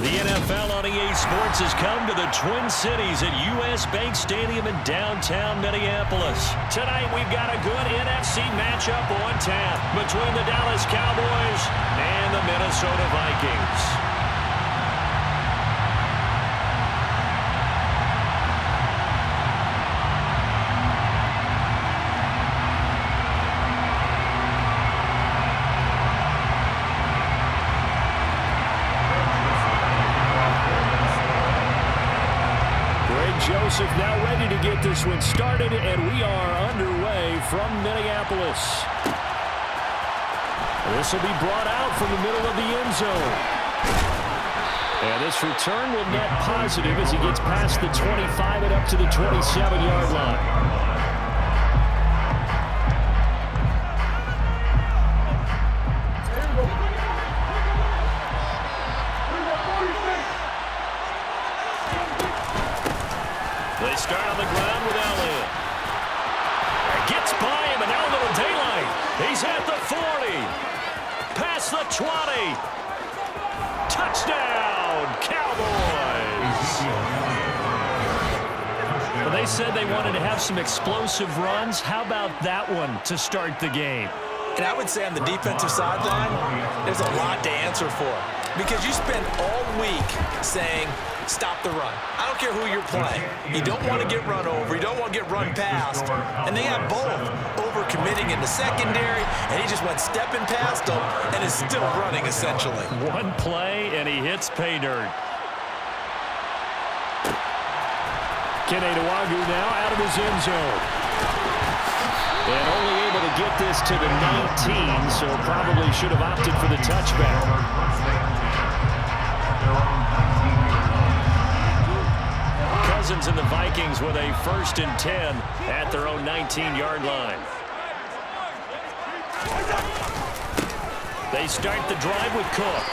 The NFL on EA Sports has come to the Twin Cities at U.S. Bank Stadium in downtown Minneapolis. Tonight we've got a good NFC matchup on tap between the Dallas Cowboys and the Minnesota Vikings. Joseph now ready to get this one started, and we are underway from Minneapolis. This will be brought out from the middle of the end zone. And this return will net positive as he gets past the 25 and up to the 27-yard line. They start on the ground with Elliott. Gets by him, and now a little daylight. He's at the 40. Past the 20. Touchdown, Cowboys. Well, they said they wanted to have some explosive runs. How about that one to start the game? And I would say on the defensive sideline, there's a lot to answer for. Because you spend all week saying, stop the run. I don't care who you're playing. You don't want to get run over. You don't want to get run past. And they have both over-committing in the secondary, and he just went stepping past them and is still running, essentially. One play, and he hits pay dirt. Kenny Nwagu now out of his end zone. And only able to get this to the 19, so probably should have opted for the touchback. Cousins and the Vikings with a 1st and 10 at their own 19-yard line. They start the drive with Cook.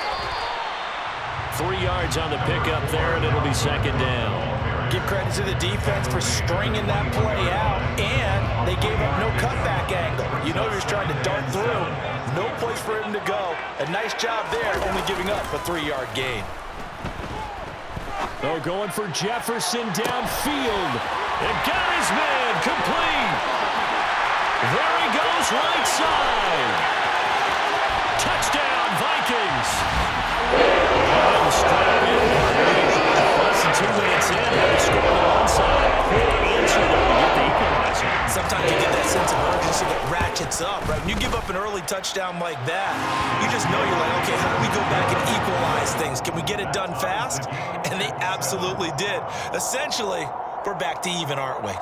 3 yards on the pickup there, and it'll be 2nd down. Give credit to the defense for stringing that play out, and they gave up no cutback angle. You know, he was trying to dart through. No place for him to go. A nice job there, only giving up a 3-yard gain. Oh, going for Jefferson downfield. And got his man complete. There he goes, right side. Touchdown, Vikings. Less than 2 minutes in, they score on one side. Poor answer there to get the equalizer. Sometimes you get that sense of urgency that ratchets up, right? When you give up an early touchdown like that, you just know you're like, okay, how do we go back and equalize things? Can we get it done fast? And they absolutely did. Essentially, we're back to even, aren't we?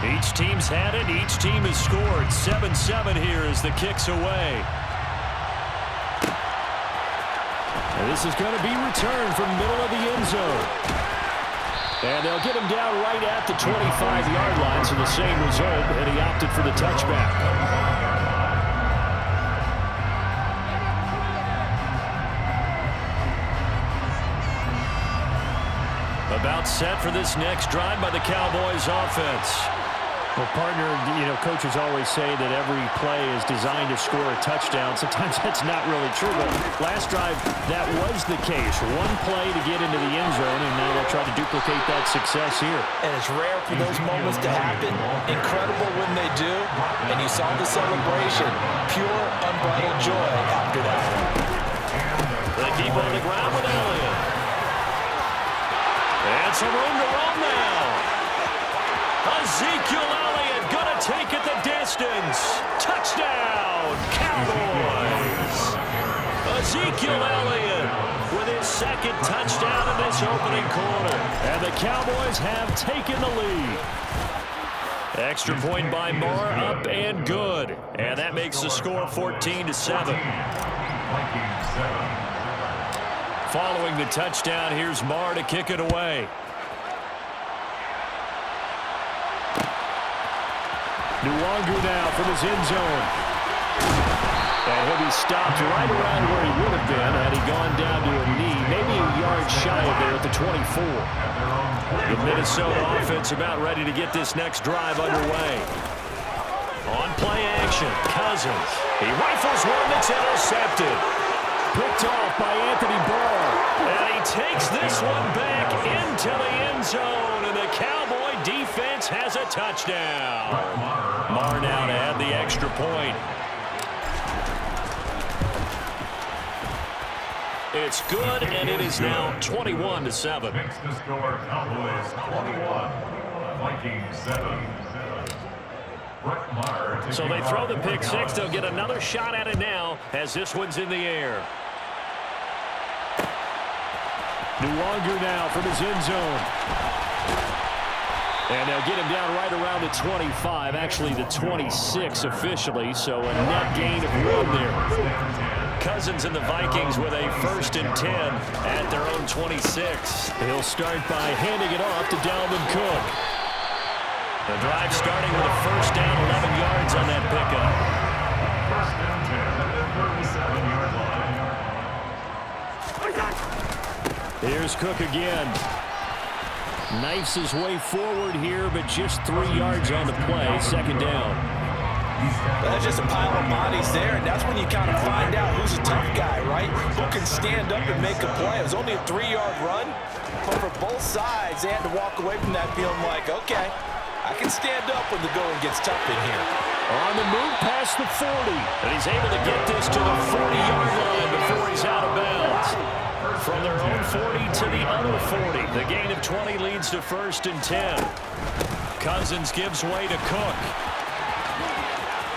Each team's had it. Each team has scored. 7-7 here as the kick's away. And this is going to be returned from the middle of the end zone. And they'll get him down right at the 25-yard line, so the same result, and he opted for the touchback. About set for this next drive by the Cowboys offense. Well, partner, you know, coaches always say that every play is designed to score a touchdown. Sometimes that's not really true. But last drive, that was the case. One play to get into the end zone, and now they'll try to duplicate that success here. And it's rare for those moments to happen. Incredible when they do. And you saw the celebration. Pure, unbridled joy after that. They keep on the ground with Elliott. And some room to run now. Ezekiel Elliott going to take it the distance. Touchdown, Cowboys. Ezekiel Elliott with his 2nd touchdown in this opening quarter. And the Cowboys have taken the lead. Extra point by Moore, up and good. And that makes the score 14-7. Following the touchdown, here's Moore to kick it away. Nwagu now from his end zone. And he'll be stopped right around where he would have been had he gone down to a knee, maybe a yard shy of there at the 24. The Minnesota offense about ready to get this next drive underway. On play action, Cousins. He rifles one that's intercepted. Picked off by Anthony Barr. And he takes this one back into the end zone, and the Cowboy defense has a touchdown. Marr now to add the extra point. It's good, and it is now 21-7. Makes the score Cowboys 21, Vikings 7. So they throw the pick six. They'll get another shot at it now as this one's in the air. Nuwanger now from his end zone. And they'll get him down right around the 25, actually the 26 officially, so a net gain of 1 there. Cousins and the Vikings with a 1st and 10 at their own 26. He'll start by handing it off to Dalvin Cook. The drive starting with a 1st down, 11 yards on that pickup. 1st and 10 at the 37-yard line. Here's Cook again. Knifes his way forward here, but just 3 yards on the play. 2nd down. Well, there's just a pile of bodies there, and that's when you kind of find out who's a tough guy, right? Who can stand up and make a play. It was only a 3-yard run, but for both sides, they had to walk away from that feeling like, okay, I can stand up when the going gets tough in here. On the move past the 40, and he's able to get this to the 40-yard line before he's out of bounds. From their own 40 to the other 40, the gain of 20 leads to 1st and 10. Cousins gives way to Cook.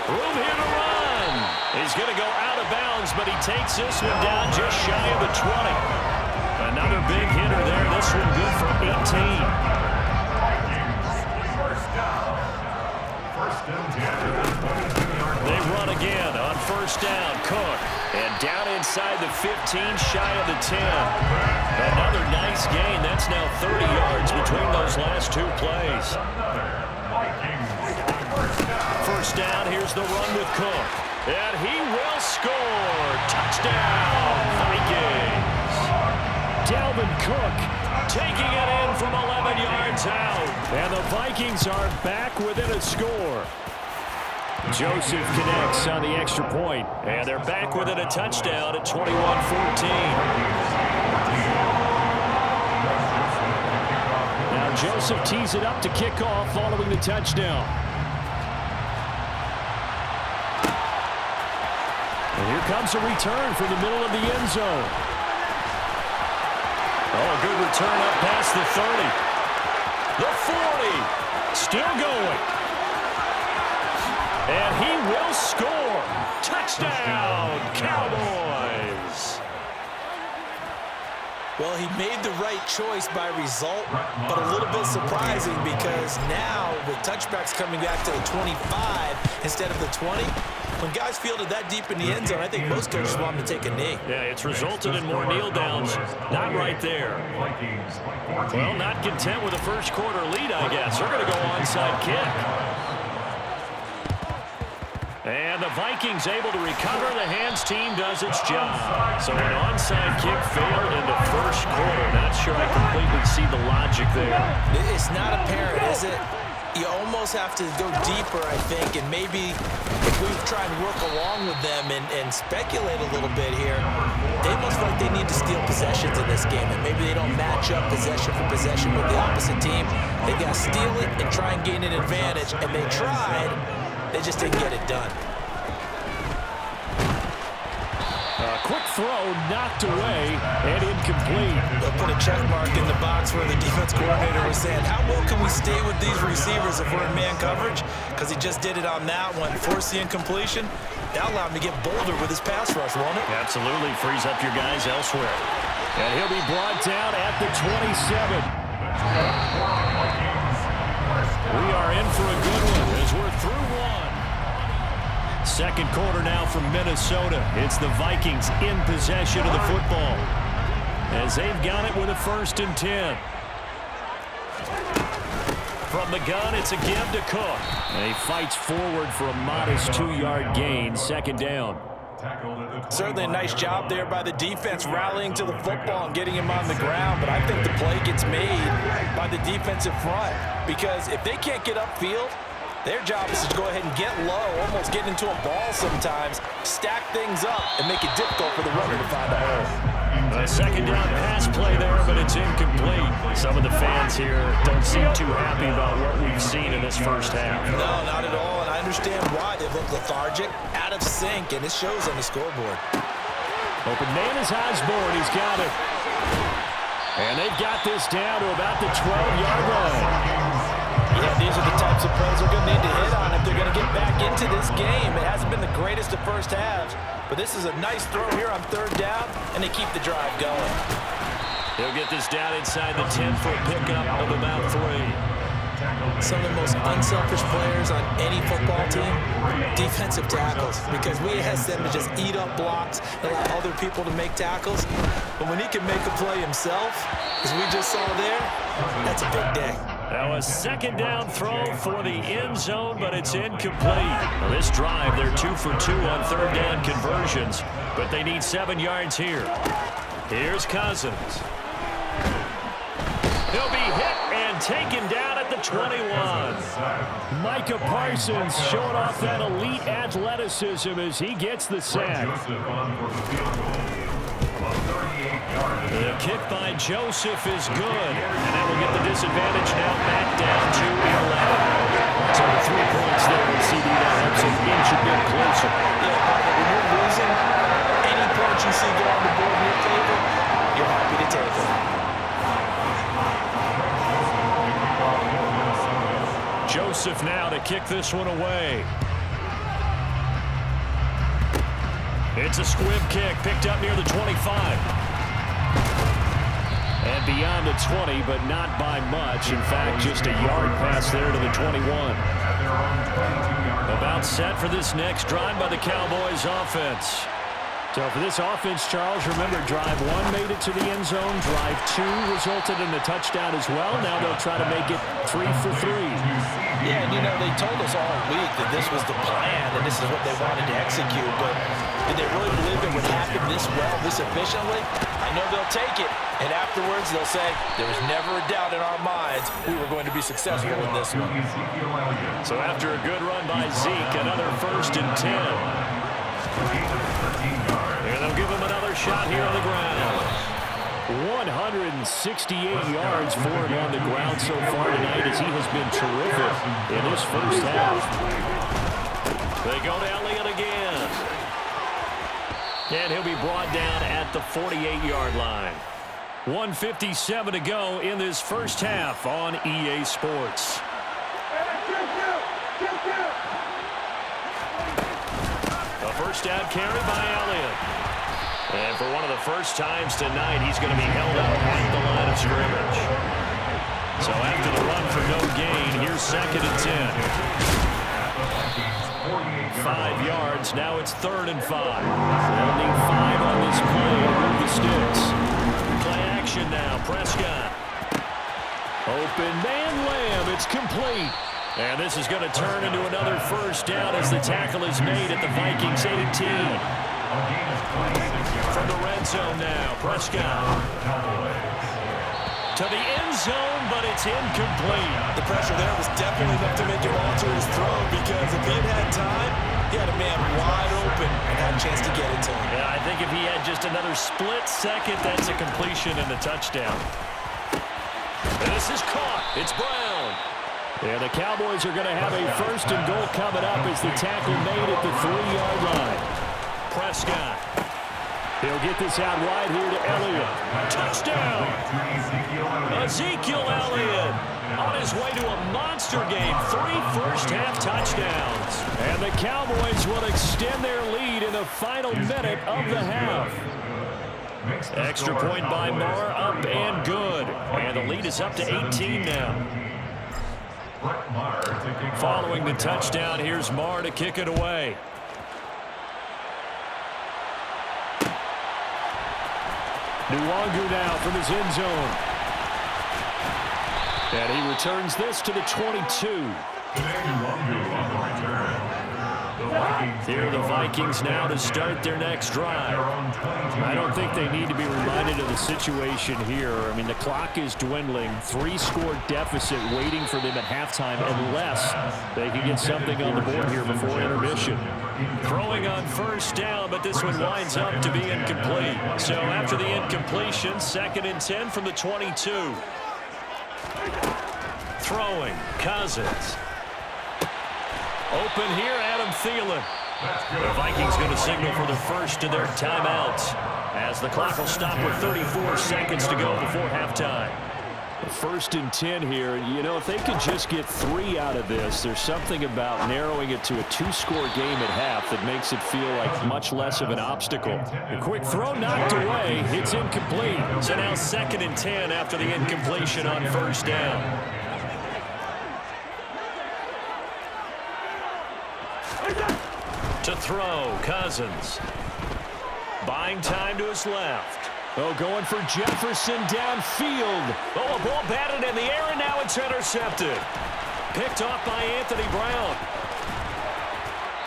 Room here to run. He's going to go out of bounds, but he takes this one down just shy of the 20. Another big hitter there. This one good for 18. They run again on 1st down. Cook. And down inside the 15, shy of the 10. Another nice gain. That's now 30 yards between those last 2 plays. 1st down. Here's the run with Cook. And he will score. Touchdown, Vikings. Dalvin Cook taking it in from 11 yards out. And the Vikings are back within a score. Joseph connects on the extra point, and they're back within a touchdown at 21-14. Now Joseph tees it up to kick off following the touchdown. And here comes a return from the middle of the end zone. Oh, a good return up past the 30. The 40. Still going. And he will score. Touchdown, Cowboys. Well, he made the right choice by result, but a little bit surprising because now with touchbacks coming back to the 25 instead of the 20, when guys fielded that deep in the end zone, I think most coaches want them to take a knee. Yeah, it's resulted in more kneel downs. Not right there. Well, not content with a 1st quarter lead, I guess. They're going to go onside kick. And the Vikings able to recover. The hands team does its job. So an onside kick failed in the 1st quarter. Not sure I completely see the logic there. It's not apparent, is it? You almost have to go deeper, I think, and maybe if we try and work along with them and speculate a little bit here, they must like they need to steal possessions in this game, and maybe they don't match up possession for possession with the opposite team. They got to steal it and try and gain an advantage, and they tried. They just didn't get it done. Quick throw, knocked away, and incomplete. They'll put a check mark in the box where the defense coordinator was saying, how well can we stay with these receivers if we're in man coverage? Because he just did it on that one. Force the incompletion. That'll allow him to get bolder with his pass rush, won't it? Absolutely. Frees up your guys elsewhere. And he'll be brought down at the 27. We are in for a good one as we're through one. 2nd quarter now from Minnesota. It's the Vikings in possession of the football as they've got it with a 1st and 10. From the gun, it's a give to Cook. And he fights forward for a modest 2-yard gain. 2nd down. Certainly a nice job there by the defense rallying to the football and getting him on the ground, but I think the play gets made by the defensive front because if they can't get upfield, their job is to go ahead and get low, almost get into a ball sometimes, stack things up, and make it difficult for the runner to find a hole. A second down pass play there, but it's incomplete. Some of the fans here don't seem too happy about what we've seen in this first half. No, not at all, and I understand why. They look lethargic, out of sync, and it shows on the scoreboard. Open man is Osborne. He's got it. And they've got this down to about the 12-yard line. Yeah, these are the types of plays they're going to need to hit on if they're going to get back into this game. It hasn't been the greatest of first halves, but this is a nice throw here on third down, and they keep the drive going. He'll get this down inside the 10-foot pickup of about 3. Some of the most unselfish players on any football team, defensive tackles, because we ask them to just eat up blocks, allow other people to make tackles. But when he can make a play himself, as we just saw there, that's a big day. Now a second down throw for the end zone, but it's incomplete. Now this drive, they're 2 for 2 on third down conversions, but they need 7 yards here. Here's Cousins. He'll be hit and taken down at the 21. Micah Parsons showing off that elite athleticism as he gets the sack. The kick by Joseph is good, and that will get the disadvantage now back down to 11. So the 3 points there with CD, that helps him inch a bit closer. Yeah, when you're losing, any points you see go on the board in your favor, you're happy to take them. Joseph now to kick this one away. It's a squib kick picked up near the 25. And beyond the 20, but not by much. In fact, just a yard pass there to the 21. About set for this next drive by the Cowboys offense. So for this offense, Charles, remember, drive 1 made it to the end zone. Drive 2 resulted in a touchdown as well. Now they'll try to make it 3 for 3. Yeah, and you know, they told us all week that this was the plan and this is what they wanted to execute, but did they really believe it would happen this well, this efficiently? I know they'll take it, and afterwards they'll say, there was never a doubt in our minds we were going to be successful in this one. So after a good run by Zeke, another 1st and 10. And they'll give him another shot here on the ground. 168 yards for him on the ground so far tonight as he has been terrific in his first half. They go to Elliott again. And he'll be brought down at the 48-yard line. 1:57 to go in this first half on EA Sports. A first down carry by Elliott. And for one of the first times tonight, he's going to be held up at the line of scrimmage. So after the run for no gain, here's 2nd and 10. 5 yards. Now it's 3rd and 5. They'll need 5 on this play to move the sticks. Play action now. Prescott. Open man Lamb. It's complete. And this is going to turn into another first down as the tackle is made at the Vikings 18. From the red zone now, Prescott. To the end zone, but it's incomplete. The pressure there was definitely enough to make him alter his throw because if he had time, he had a man wide open and had a chance to get it to him. Yeah, I think if he had just another split second, that's a completion and a touchdown. And this is caught. It's Brown. Yeah, the Cowboys are going to have a 1st and goal coming up as the tackle made at the 3-yard line. Prescott. He'll get this out wide here to Elliott. Touchdown! Ezekiel Elliott on his way to a monster game. 3 first-half touchdowns. And the Cowboys will extend their lead in the final minute of the half. Extra point by Marr, up and good. And the lead is up to 18 now. Following the touchdown, here's Marr to kick it away. Nwangu now from his end zone. And he returns this to the 22. Here are the Vikings now to start their next drive. I don't think they need to be reminded of the situation here. I mean, the clock is dwindling. 3-score deficit waiting for them at halftime unless they can get something on the board here before intermission. Throwing on first down, but this one winds up to be incomplete. So after the incompletion, 2nd and 10 from the 22. Throwing, Cousins. Open here, Adam Thielen. The Vikings going to signal for the first of their timeouts as the clock will stop with 34 seconds to go before halftime. 1st and 10 here. You know, if they could just get 3 out of this, there's something about narrowing it to a 2-score game at half that makes it feel like much less of an obstacle. A quick throw knocked away. It's incomplete. So now 2nd and 10 after the incompletion on first down. To throw, Cousins. Buying time to his left. Oh, going for Jefferson downfield. Oh, a ball batted in the air, and now it's intercepted. Picked off by Anthony Brown.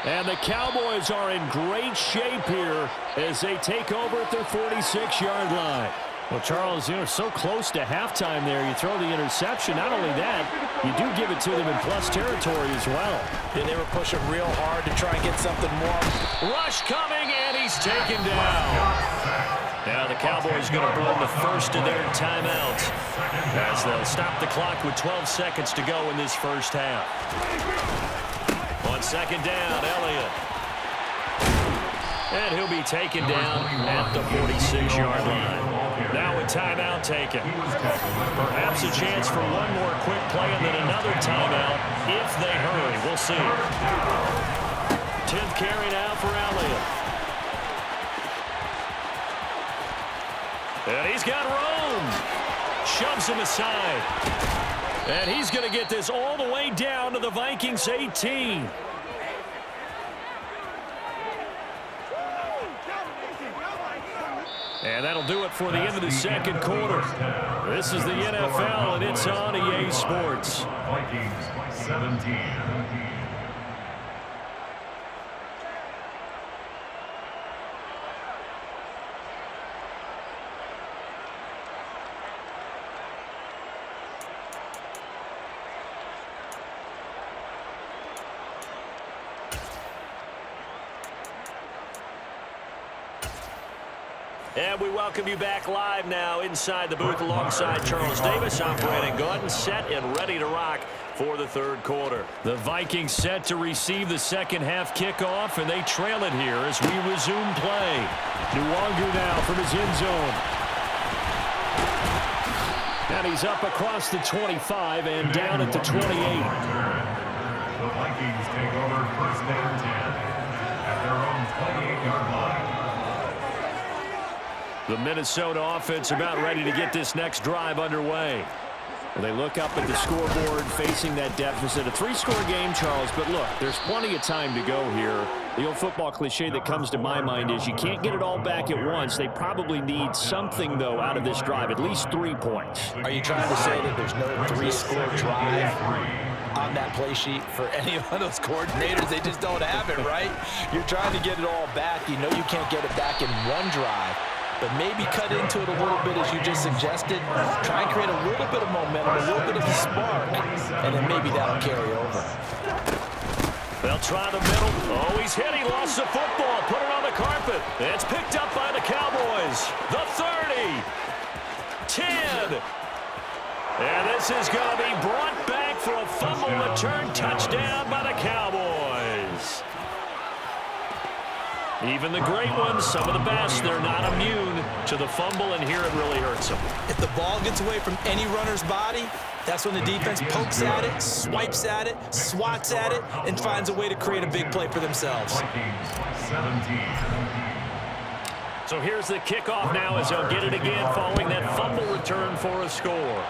And the Cowboys are in great shape here as they take over at their 46-yard line. Well, Charles, you're so close to halftime there. You throw the interception. Not only that, you do give it to them in plus territory as well. Yeah, they were pushing real hard to try and get something more. Rush coming, and he's taken down. Now the Cowboys going to burn the first of their timeouts as they'll stop the clock with 12 seconds to go in this first half. On 2nd down, Elliott. And he'll be taken down at the 46-yard line. Now a timeout taken. Perhaps a chance for one more quick play and then another timeout if they hurry. We'll see. 10th carry now for Elliott. And he's got room. Shoves him aside. And he's going to get this all the way down to the Vikings 18. And that'll do it for the end of the 2nd quarter. This is the NFL, and it's on EA Sports. Vikings 17. And we welcome you back live now inside the booth alongside Charles Davis. I'm Brandon Gordon, set and ready to rock for the 3rd quarter. The Vikings set to receive the 2nd half kickoff, and they trail it here as we resume play. Nwangu now from his end zone. And he's up across the 25 and down at the 28. The Vikings take over 1st and 10 at their own 28-yard line. The Minnesota offense about ready to get this next drive underway. Well, they look up at the scoreboard facing that deficit. A 3-score game, Charles, but look, there's plenty of time to go here. The old football cliche that comes to my mind is you can't get it all back at once. They probably need something, though, out of this drive, at least 3 points. Are you trying to say that there's no 3-score drive on that play sheet for any of those coordinators? They just don't have it, right? You're trying to get it all back. You know you can't get it back in one drive. But maybe cut into it a little bit as you just suggested. Try and create a little bit of momentum, a little bit of a spark, and then maybe that'll carry over. They'll try the middle. Oh, he's hit. He lost the football. Put it on the carpet. It's picked up by the Cowboys. The 30. 10. And this is going to be brought back for a fumble return touchdown by the Cowboys. Even the great ones, some of the best, they're not immune to the fumble, and here it really hurts them. If the ball gets away from any runner's body, that's when the defense pokes at it, swipes at it, swats at it, and finds a way to create a big play for themselves. Vikings 17. So here's the kickoff now as they'll get it again following that fumble return for a score.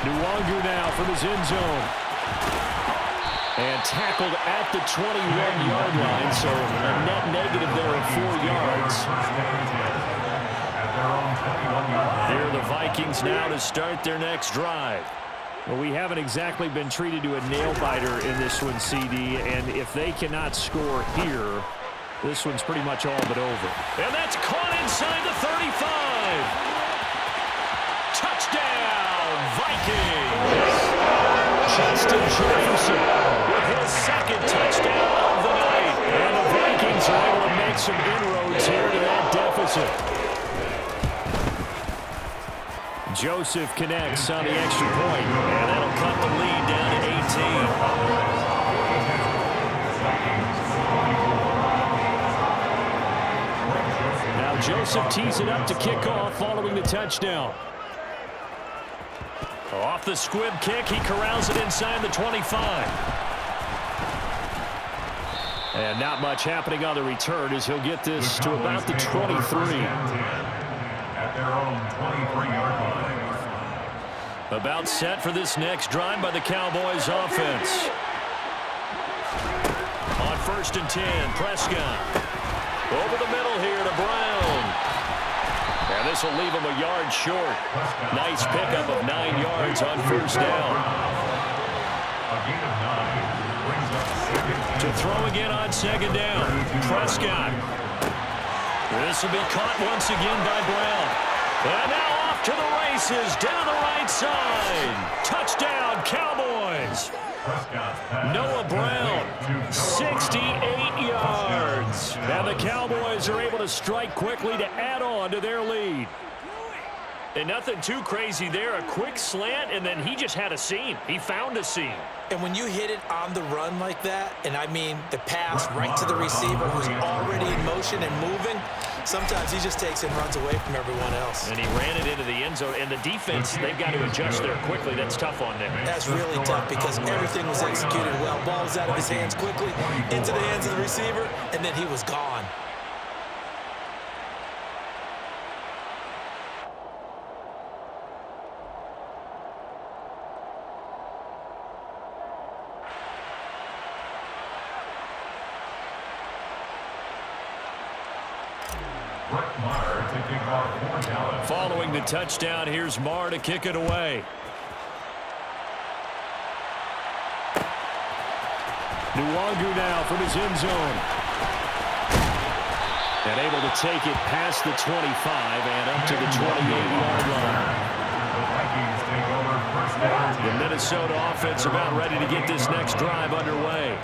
Nwangu now from his end zone. And tackled at the 21-yard line, so a net negative there of 4 yards. Here are the Vikings now to start their next drive. Well, we haven't exactly been treated to a nail-biter in this one, CD, and if they cannot score here, this one's pretty much all but over. And that's caught inside the 35. Touchdown, Vikings. Justin Jefferson with his second touchdown of the night. And the Vikings are able to make some inroads here to that deficit. Joseph connects on the extra point, and that'll cut the lead down to 18. Now Joseph tees it up to kick off following the touchdown. Off the squib kick, he corrals it inside the 25. And not much happening on the return as he'll get this to about the 23. At their own 23-yard line. About set for this next drive by the Cowboys offense. On 1st and 10, Prescott. Over the middle here to Brown. And this will leave him a yard short. Nice pickup of 9 yards on 1st down. A gain of 9 brings up 2nd. To throw again on 2nd down, Prescott. This will be caught once again by Brown. And now off to the races, down the right side. Touchdown, Cowboys. Noah Brown, 68 yards. And the Cowboys are able to strike quickly to add on to their lead. And nothing too crazy there. A quick slant, and then he just had a seam. He found a seam. And when you hit it on the run like that, and I mean the pass right to the receiver who's already in motion and moving, sometimes he just takes and runs away from everyone else. And he ran it into the end zone. And the defense, they've got to adjust there quickly. That's tough on them. That's really tough because everything was executed well. Ball was out of his hands quickly, into the hands of the receiver, and then he was gone. Following the touchdown, here's Marr to kick it away. Nwangu now from his end zone. And able to take it past the 25 and up to the 28-yard line. The Minnesota offense about ready to get this next drive underway.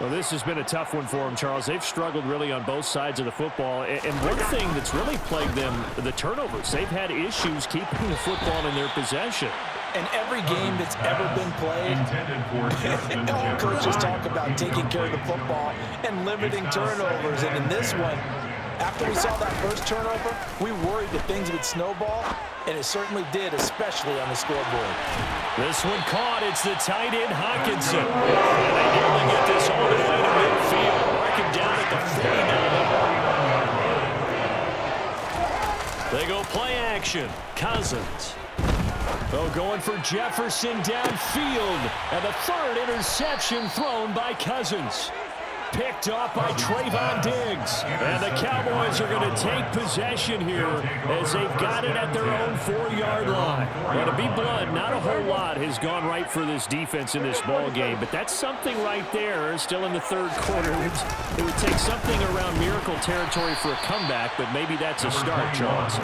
Well, this has been a tough one for them, Charles. They've struggled really on both sides of the football. And one thing that's really plagued them, the turnovers. They've had issues keeping the football in their possession. And every game that's ever been played, all coaches talk about taking care of the football and limiting turnovers. And in this one, after we saw that first turnover, we worried that things would snowball, and it certainly did, especially on the scoreboard. This one caught. It's the tight end, Hockenson. And they nearly get this all the way to midfield. Mark him down at the 49. They go play action. Cousins. Oh, going for Jefferson downfield. And the third interception thrown by Cousins. Picked off by Trayvon Diggs. And the Cowboys are going to take possession here as they've got it at their own 4-yard line. Well, to be blunt, not a whole lot has gone right for this defense in this ball game, but that's something right there still in the third quarter. It would take something around miracle territory for a comeback, but maybe that's a start, Charles.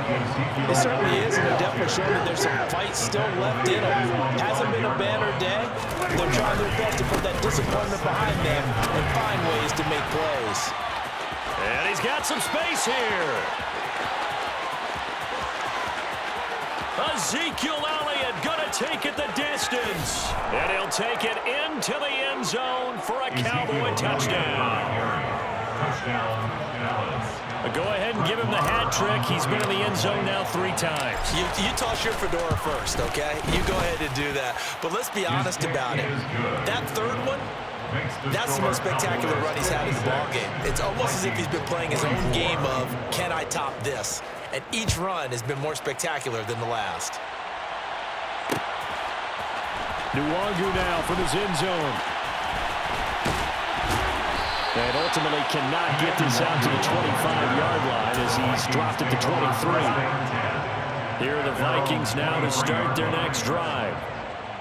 It certainly is, and they're definitely showing that there's some fight still left in them. Hasn't been a banner day. They're trying their best to put that disappointment behind them and find ways to make plays. And he's got some space here. Ezekiel Elliott gonna take it the distance. And he'll take it into the end zone for a Cowboy touchdown. But go ahead and give him the hat trick. He's been in the end zone now 3 times. You toss your fedora first, okay? You go ahead and do that. But let's be honest about it. That third one, that's the most spectacular run he's had in the ballgame. It's almost as if he's been playing his own game of, can I top this? And each run has been more spectacular than the last. Nwangu now from his end zone. And ultimately cannot get this out to the 25-yard line as he's dropped at the 23. Here are the Vikings now to start their next drive.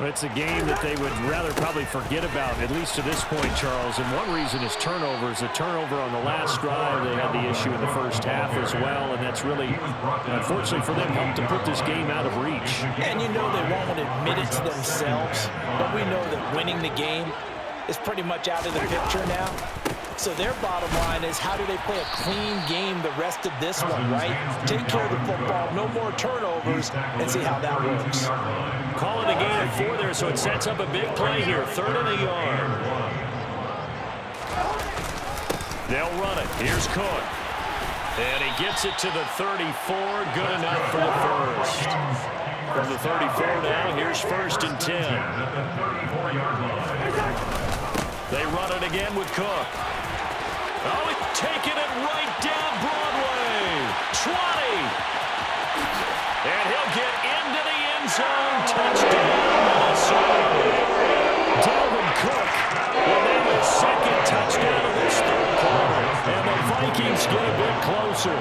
It's a game that they would rather probably forget about, at least to this point, Charles. And one reason is turnovers. A turnover on the last drive. They had the issue in the first half as well, and that's really, unfortunately for them, helped to put this game out of reach. And you know they won't admit it to themselves, but we know that winning the game is pretty much out of the picture now. So their bottom line is, how do they play a clean game the rest of this one, right? Take care of the football, no more turnovers, and see how that works. Call it a gain of 4 there, so it sets up a big play here. 3rd and a yard. They'll run it. Here's Cook. And he gets it to the 34. Good enough for the first. From the 34 now, here's 1st and 10. They run it again with Cook. Oh, he's taking it right down Broadway. 20. And he'll get into the end zone. Touchdown, Minnesota. Dalvin Cook will have his 2nd touchdown of this 3rd quarter. And the Vikings get a bit closer.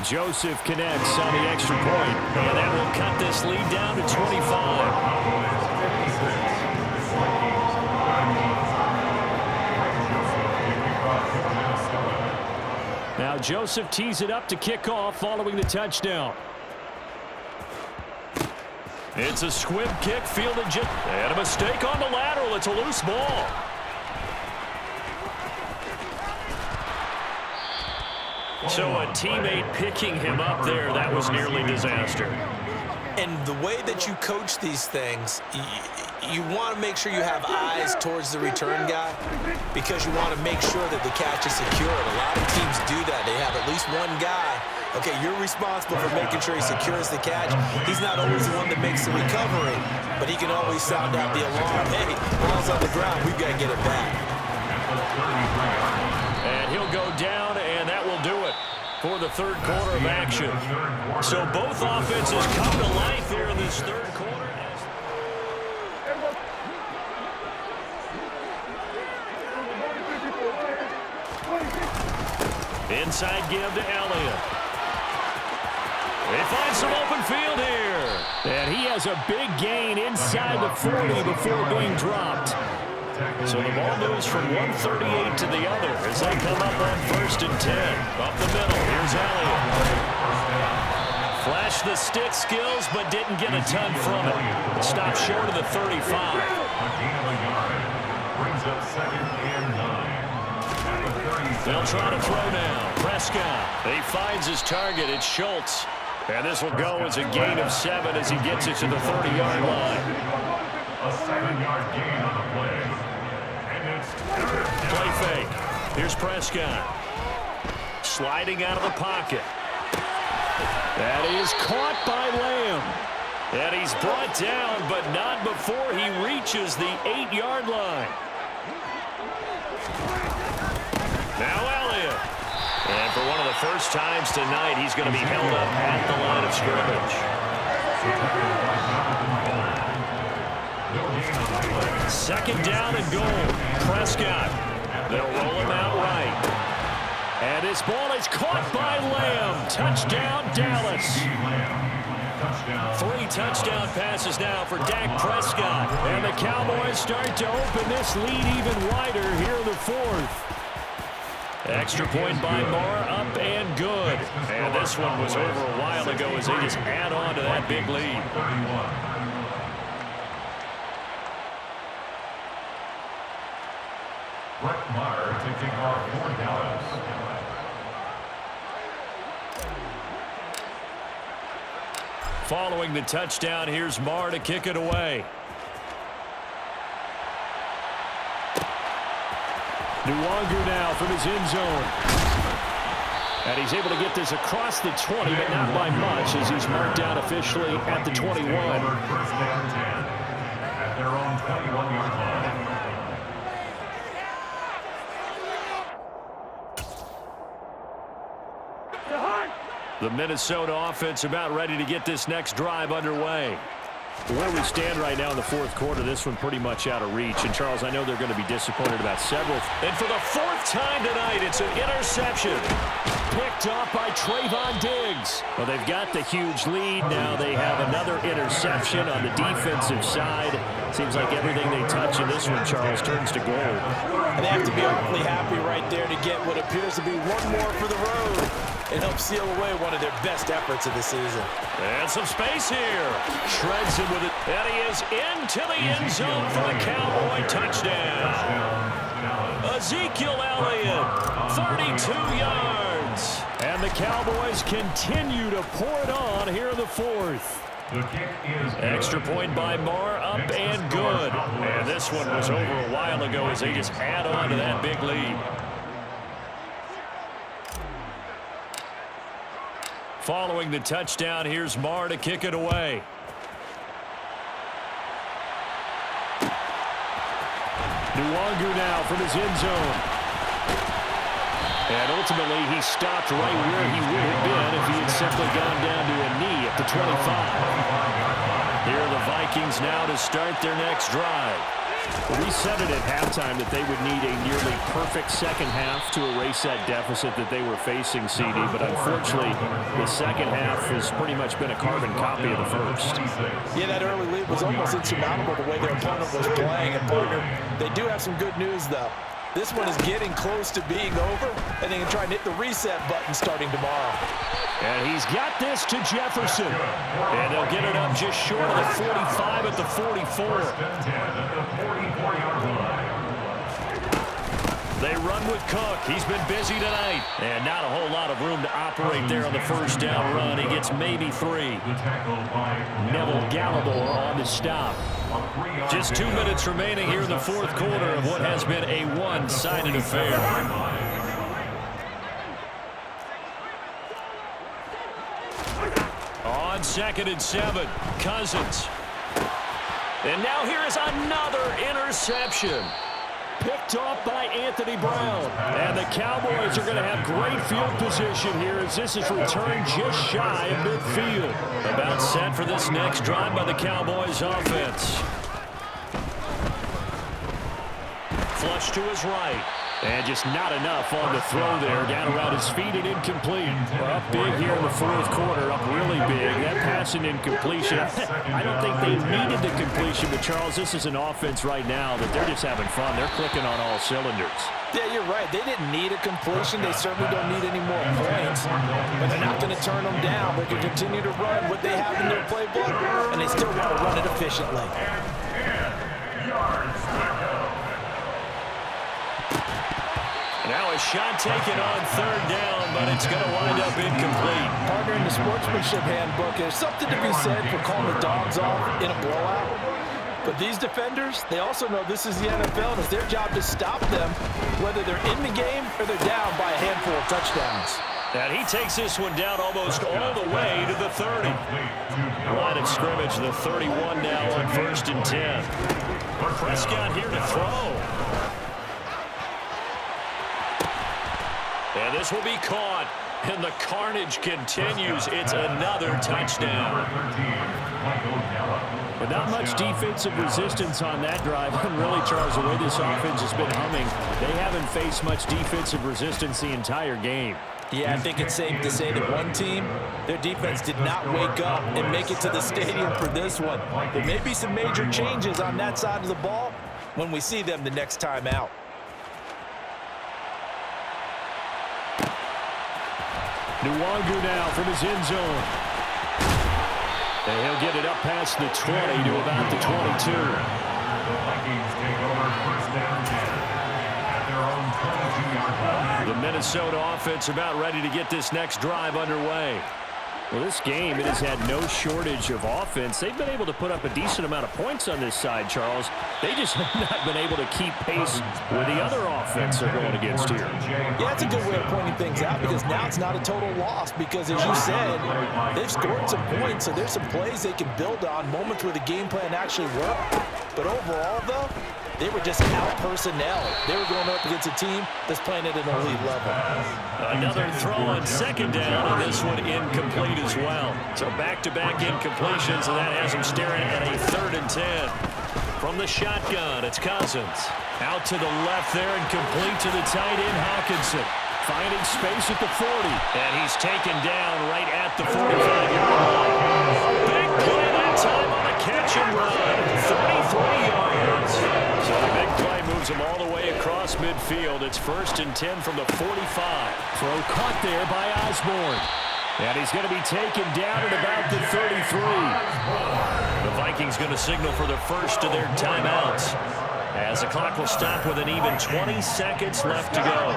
Joseph connects on the extra point. And that will cut this lead down to 25. Now Joseph tees it up to kick off following the touchdown. It's a squib kick fielded just. And a mistake on the lateral. It's a loose ball. So a teammate picking him up there, that was nearly disaster. And the way that you coach these things, you want to make sure you have eyes towards the return guy because you want to make sure that the catch is secured. A lot of teams do that. They have at least one guy. Okay, you're responsible for making sure he secures the catch. He's not always the one that makes the recovery, but he can always sound out the alarm. Hey, ball's on the ground. We've got to get it back. And he'll go down, and that will do it for the 3rd quarter of action. So both offenses come to life here in this 3rd quarter. Inside give to Elliott. They find some open field here. And he has a big gain inside the 40 before being dropped. So the ball moves from 138 to the other as they come up on 1st and 10. Up the middle, here's Elliott. Flashed the stick skills, but didn't get a ton from it. Stopped short of the 35. Brings up 2nd and 9. They'll try to throw now. Prescott. He finds his target. It's Schultz. And this will go as a gain of 7 as he gets it to the 30-yard line. A 7-yard gain on the play. And it's Play fake. Here's Prescott. Sliding out of the pocket. That is caught by Lamb. And he's brought down, but not before he reaches the 8-yard line. Now Elliott. And for one of the first times tonight, he's going to be held up at the line of scrimmage. 2nd down and goal. Prescott. They'll roll him out right. And his ball is caught by Lamb. Touchdown, Dallas. 3 touchdown passes now for Dak Prescott. And the Cowboys start to open this lead even wider here in the 4th. Extra point by Moore, up and good. And this one was over a while ago as they just add on to that big lead. Brett Maher taking off for Dallas. Following the touchdown, here's Maher to kick it away. Nuwanger now from his end zone. And he's able to get this across the 20, but not by much as he's marked down officially at the 21. 1st and 10 at their own 21-yard line. The Minnesota offense about ready to get this next drive underway. Where we stand right now in the fourth quarter, this one pretty much out of reach. And, Charles, I know they're going to be disappointed about several. And for the fourth time tonight, it's an interception. Picked off by Trayvon Diggs. Well, they've got the huge lead. Now they have another interception on the defensive side. Seems like everything they touch in this one, Charles, turns to gold. And they have to be awfully happy right there to get what appears to be one more for the road and help seal away one of their best efforts of the season. And some space here. Shreds him with it. And he is into the end zone for the Cowboy touchdown. Ezekiel Elliott, 32 yards. And the Cowboys continue to pour it on here in the fourth. The kick is Extra point by Marr, up and good. And this one was over a while ago as they just add on to that big lead. Following the touchdown, here's Marr to kick it away. Nwangu now from his end zone. And ultimately, he stopped right where he would have been if he had simply gone down to a knee at the 25. Here are the Vikings now to start their next drive. We said it at halftime that they would need a nearly perfect second half to erase that deficit that they were facing, CD. But unfortunately, the second half has pretty much been a carbon copy of the first. Yeah, that early lead was almost insurmountable the way their opponent was playing. And, partner, they do have some good news, though. This one is getting close to being over, and they can try and hit the reset button starting tomorrow. And he's got this to Jefferson. And they'll get it up just short of the 45 at the 44. They run with Cook. He's been busy tonight. And not a whole lot of room to operate there on the first down run. He gets maybe 3. Neville Gallimore on the stop. Just 2 minutes remaining here in the fourth quarter of what has been a one-sided affair. On 2nd and 7, Cousins. And now here is another interception. Picked off by Anthony Brown. And the Cowboys are going to have great field position here as this is returned just shy of midfield. About set for this next drive by the Cowboys offense. Flush to his right. And just not enough on the throw there. Down around his feet and incomplete. We're up big here in the fourth quarter. Up really big. That pass and incompletion. I don't think they needed the completion, but Charles, this is an offense right now that they're just having fun. They're clicking on all cylinders. Yeah, you're right. They didn't need a completion. They certainly don't need any more points. But they're not going to turn them down. They can continue to run what they have in their playbook, and they still want to run it efficiently. Now a shot taken on third down, but it's going to wind up incomplete. Partner, in the sportsmanship handbook, there's something to be said for calling the dogs off in a blowout. But these defenders, they also know this is the NFL, and it's their job to stop them, whether they're in the game or they're down by a handful of touchdowns. And he takes this one down almost all the way to the 30. Line of scrimmage, the 31 now on 1st and 10. Prescott here to throw. And this will be caught, and the carnage continues. It's another touchdown. But not much defensive resistance on that drive. And really, Charles, the way this offense has been humming, they haven't faced much defensive resistance the entire game. Yeah, I think it's safe to say that one team, their defense did not wake up and make it to the stadium for this one. There may be some major changes on that side of the ball when we see them the next time out. Nwangu now from his end zone. And he'll get it up past the 20 to about the 22. The Vikings take over 1st down 10 at their own 22-yard line. The Minnesota offense about ready to get this next drive underway. Well, this game, it has had no shortage of offense. They've been able to put up a decent amount of points on this side, Charles. They just have not been able to keep pace with the other offense they're going against here. Yeah, that's a good way of pointing things out because now it's not a total loss because, as you said, they've scored some points, so there's some plays they can build on, moments where the game plan actually worked. But overall, though, They were just out-personnel. They were going up against a team that's playing at an elite level. Another throw on second down, and this one incomplete as well. So back-to-back incompletions, and that has him staring at a 3rd and 10. From the shotgun, it's Cousins. Out to the left there and complete to the tight end, Hawkinson. Finding space at the 40. And he's taken down right at the 45-yard line. Big play that time on the catch and run. 33 yards. So the big play moves him all the way across midfield. It's 1st and 10 from the 45. Throw caught there by Osborne. And he's going to be taken down at about the 33. The Vikings going to signal for the first of their timeouts, as the clock will stop with an even 20 seconds left to go.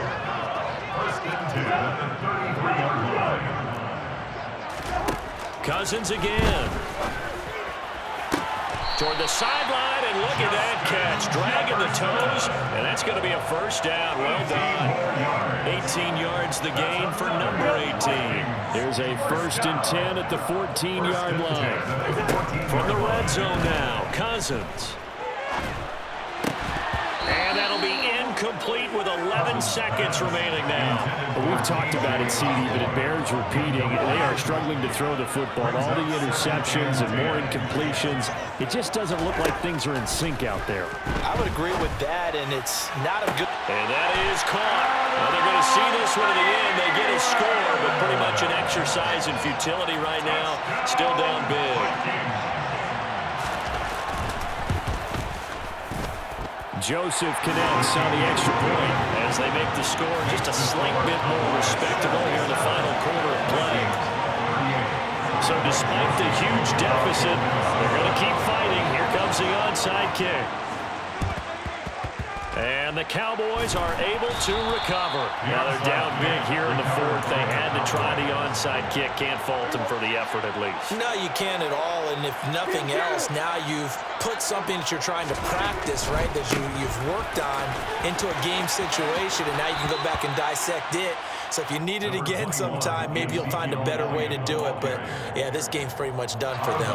Cousins again. Toward the sideline, and look at that catch. Dragging the toes, and that's going to be a first down. Well done. 18 yards the gain for number 18. There's a 1st and 10 at the 14-yard line. From the red zone now, Cousins. And that'll be incomplete with 11 seconds remaining now. We've talked about it, CD, but it bears repeating. They are struggling to throw the football. All the interceptions and more incompletions. It just doesn't look like things are in sync out there. I would agree with that, and it's not a good... And that is caught. Well, they're going to see this one to the end. They get a score, but pretty much an exercise in futility right now. Still down big. Joseph connects on the extra point as they make the score just a slight bit more respectable here in the final quarter of play. So despite the huge deficit, they're going to keep fighting. Here comes the onside kick. And the Cowboys are able to recover. Now they're down big here in the 4th. They had to try the onside kick. Can't fault them for the effort at least. No, you can't at all. And if nothing else, now you've put something that you're trying to practice, right, that you've worked on into a game situation, and now you can go back and dissect it. So if you need it again sometime, maybe you'll find a better way to do it. But, yeah, this game's pretty much done for them.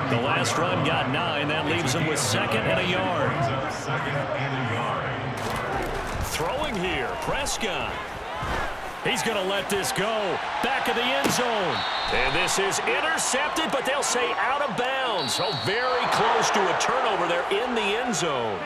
The last run got 9. That leaves them with 2nd and a yard. Throwing here, Prescott. He's going to let this go. Back of the end zone. And this is intercepted, but they'll say out of bounds. So very close to a turnover there in the end zone.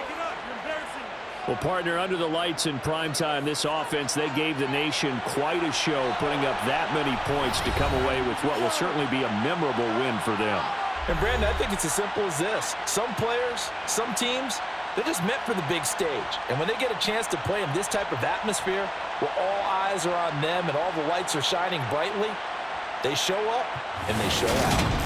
Well, partner, under the lights in primetime, this offense, they gave the nation quite a show, putting up that many points to come away with what will certainly be a memorable win for them. And, Brandon, I think it's as simple as this. Some players, some teams, they're just meant for the big stage. And when they get a chance to play in this type of atmosphere, where all eyes are on them and all the lights are shining brightly, they show up and they show out.